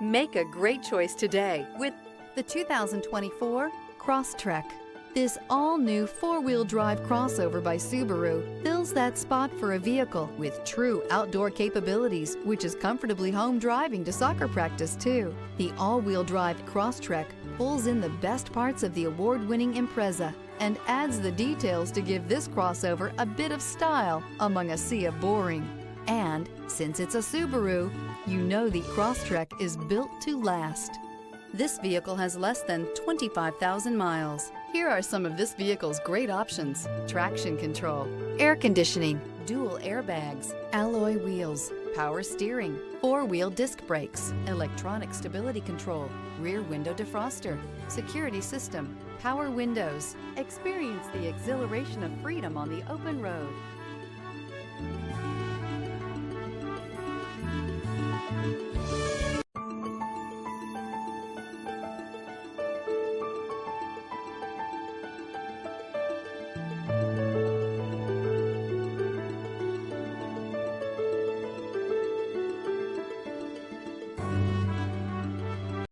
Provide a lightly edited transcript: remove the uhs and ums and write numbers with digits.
Make a great choice today with the 2024 Crosstrek. This all-new four-wheel drive crossover by Subaru fills that spot for a vehicle with true outdoor capabilities, which is comfortably home driving to soccer practice too. The all-wheel drive Crosstrek pulls in the best parts of the award-winning Impreza and adds the details to give this crossover a bit of style among a sea of boring. And since it's a Subaru, you know the Crosstrek is built to last. This vehicle has less than 25,000 miles. Here are some of this vehicle's great options: traction control, air conditioning, dual airbags, alloy wheels, power steering, four-wheel disc brakes, electronic stability control, rear window defroster, security system, power windows. Experience the exhilaration of freedom on the open road.